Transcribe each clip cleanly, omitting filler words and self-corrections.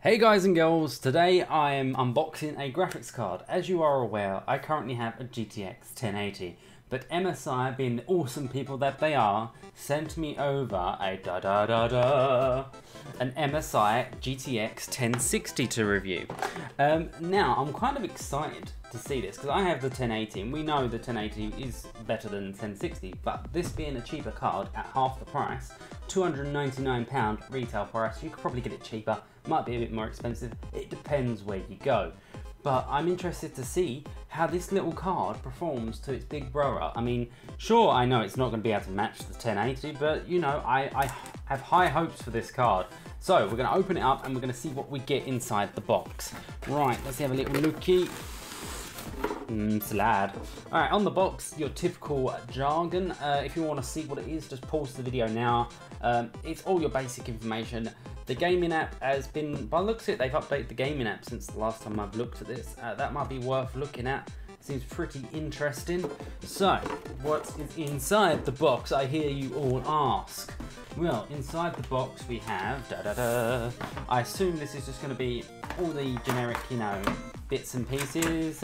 Hey guys and girls, today I am unboxing a graphics card. As you are aware, I currently have a GTX 1080, but MSI, being the awesome people that they are, sent me over a an MSI GTX 1060 to review. Now, I'm kind of excited to see this because I have the 1080 and we know the 1080 is better than 1060, but this being a cheaper card at half the price, £299 retail price, you could probably get it cheaper, might be a bit more expensive, it depends where you go. But I'm interested to see how this little card performs to its big brother. I mean, sure, I know it's not going to be able to match the 1080, but you know, I have high hopes for this card. So we're going to open it up and we're going to see what we get inside the box. Right, let's have a little looky. Slide. Alright, on the box, your typical jargon. If you want to see what it is, just pause the video now. It's all your basic information. The gaming app has been, by the looks of it, they've updated the gaming app since the last time I've looked at this. That might be worth looking at. Seems pretty interesting. So, what is inside the box, I hear you all ask? Well, inside the box we have, I assume this is just going to be all the generic, you know, bits and pieces.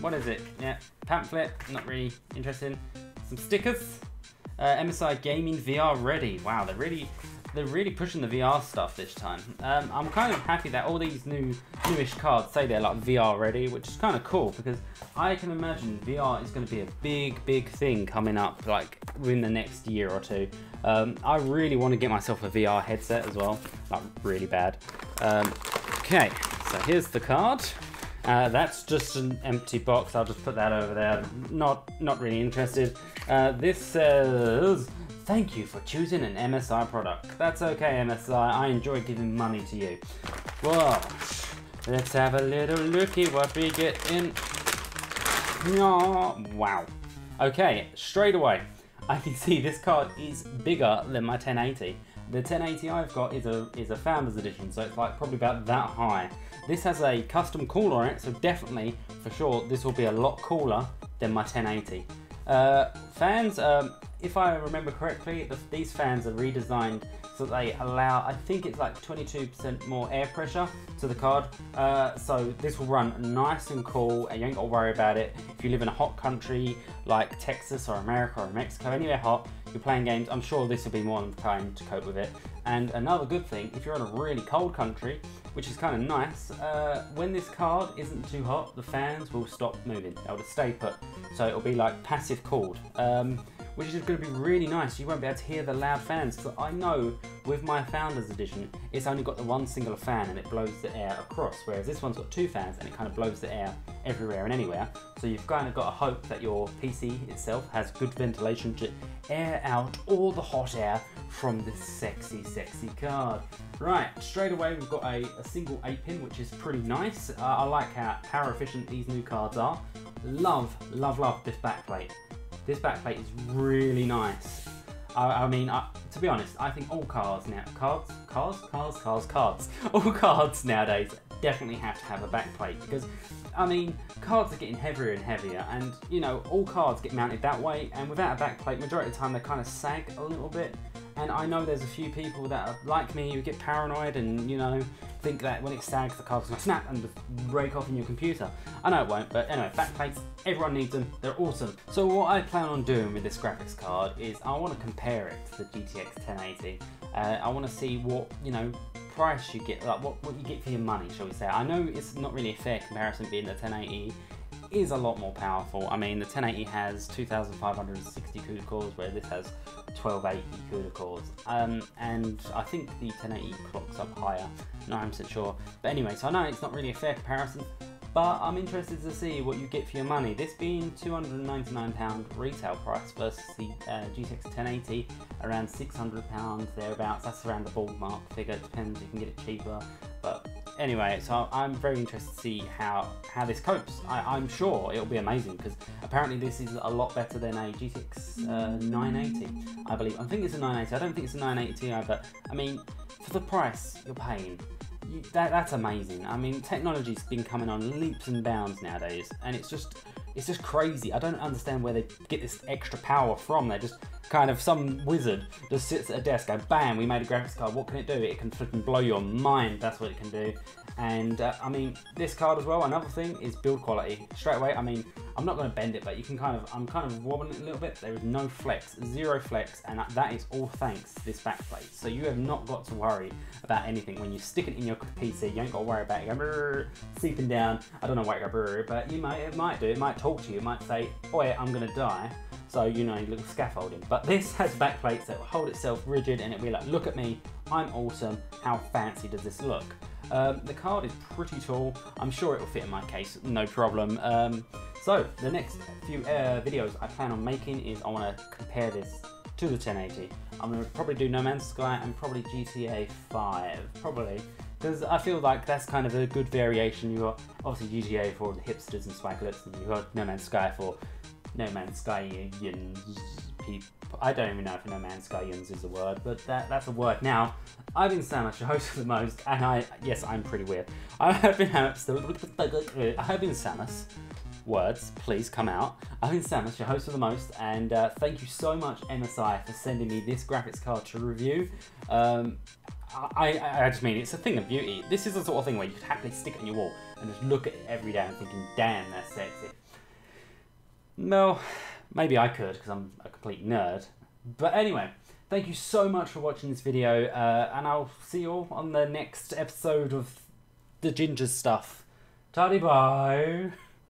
What is it? Yeah, pamphlet, not really interesting. Some stickers. MSI Gaming VR Ready. Wow, they're really pushing the VR stuff this time. I'm kind of happy that all these newish cards say they're like VR ready, which is kind of cool because I can imagine VR is going to be a big thing coming up like within the next year or two. I really want to get myself a VR headset as well, like really bad. Okay, so here's the card. That's just an empty box. I'll just put that over there. Not really interested. This says, "Thank you for choosing an MSI product." That's okay, MSI. I enjoy giving money to you. Whoa. Let's have a little looky what we get in. Oh, wow. Okay, straight away, I can see this card is bigger than my 1080. The 1080 I've got is a Founders Edition, so it's like probably about that high. This has a custom cooler on it, so definitely, for sure, this will be a lot cooler than my 1080. Fans, if I remember correctly, these fans are redesigned so they allow, I think it's like 22% more air pressure to the card. So this will run nice and cool and you ain't got to worry about it. If you live in a hot country like Texas or America or Mexico, anywhere hot, you're playing games, I'm sure this will be more than fine to cope with it. And another good thing, if you're in a really cold country, which is kind of nice, when this card isn't too hot, the fans will stop moving. They'll just stay put. So it'll be like passive cooled, which is going to be really nice. You won't be able to hear the loud fans. So I know with my Founders Edition, it's only got the one single fan and it blows the air across, whereas this one's got two fans and it kind of blows the air everywhere and anywhere. So you've kind of got to hope that your PC itself has good ventilation to air out all the hot air from this sexy card. Right, straight away we've got a single 8-pin, which is pretty nice. I like how power efficient these new cards are. Love this backplate. This backplate is really nice. I mean, to be honest, I think all cards now, all cards nowadays definitely have to have a backplate because, I mean, cards are getting heavier and heavier and, you know, all cards get mounted that way and without a backplate, majority of the time they kind of sag a little bit. And I know there's a few people that are like me who get paranoid and, you know, think that when it sags the card's going to snap and just break off in your computer. I know it won't, but anyway, backplates, everyone needs them, they're awesome. So what I plan on doing with this graphics card is I want to compare it to the GTX 1080. I want to see what, you know, price you get, like what you get for your money, shall we say. I know it's not really a fair comparison being the 1080 is a lot more powerful. I mean, the 1080 has 2560 CUDA cores, where this has 1280 CUDA cores. And I think the 1080 clocks up higher, not 100% sure. But anyway, so I know it's not really a fair comparison, but I'm interested to see what you get for your money. This being £299 retail price versus the GTX 1080 around £600 thereabouts. That's around the ballpark figure. It depends, you can get it cheaper. But anyway, so I'm very interested to see how this copes. I'm sure it'll be amazing because apparently this is a lot better than a GTX 980, I believe. I think it's a 980. I don't think it's a 980 Ti, but I mean, for the price you're paying, that's amazing. I mean, technology's been coming on leaps and bounds nowadays, and it's just It's just crazy. I don't understand where they get this extra power from. They're just kind of some wizard just sits at a desk, go bam, we made a graphics card. What can it do? It can flipping blow your mind. That's what it can do. And I mean, this card as well, another thing is build quality. Straight away, I mean, I'm not going to bend it, but you can kind of, I'm kind of wobbling it a little bit. There is no flex, zero flex, and that is all thanks to this backplate. So you have not got to worry about anything. When you stick it in your PC, you ain't got to worry about it going seeping down. I don't know why it go, but it might do. It might talk to you. It might say, "Oi, I'm going to die." So, you know, little scaffolding. But this has backplates that will hold itself rigid, and it'll be like, look at me, I'm awesome. How fancy does this look? The card is pretty tall. I'm sure it will fit in my case, no problem. So the next few videos I plan on making is I want to compare this to the 1080. I'm going to probably do No Man's Sky and probably GTA 5, probably. Because I feel like that's kind of a good variation. You've got obviously GTA for the hipsters and swagglets, and you've got No Man's Sky for No Man's Skyans people. I don't even know if No Man's Skyans is a word, but that's a word. Now, I've been Samus, your host for the most, and yes, I'm pretty weird. I've been Samus. Words, please come out. I've been Samus, your host for the most, and thank you so much, MSI, for sending me this graphics card to review. I just mean, it's a thing of beauty. This is the sort of thing where you could happily stick it on your wall and just look at it every day and thinking, damn, that's sexy. No, maybe I could because I'm a complete nerd. But anyway, thank you so much for watching this video, and I'll see you all on the next episode of the Ginger Stuff. Taddy bye!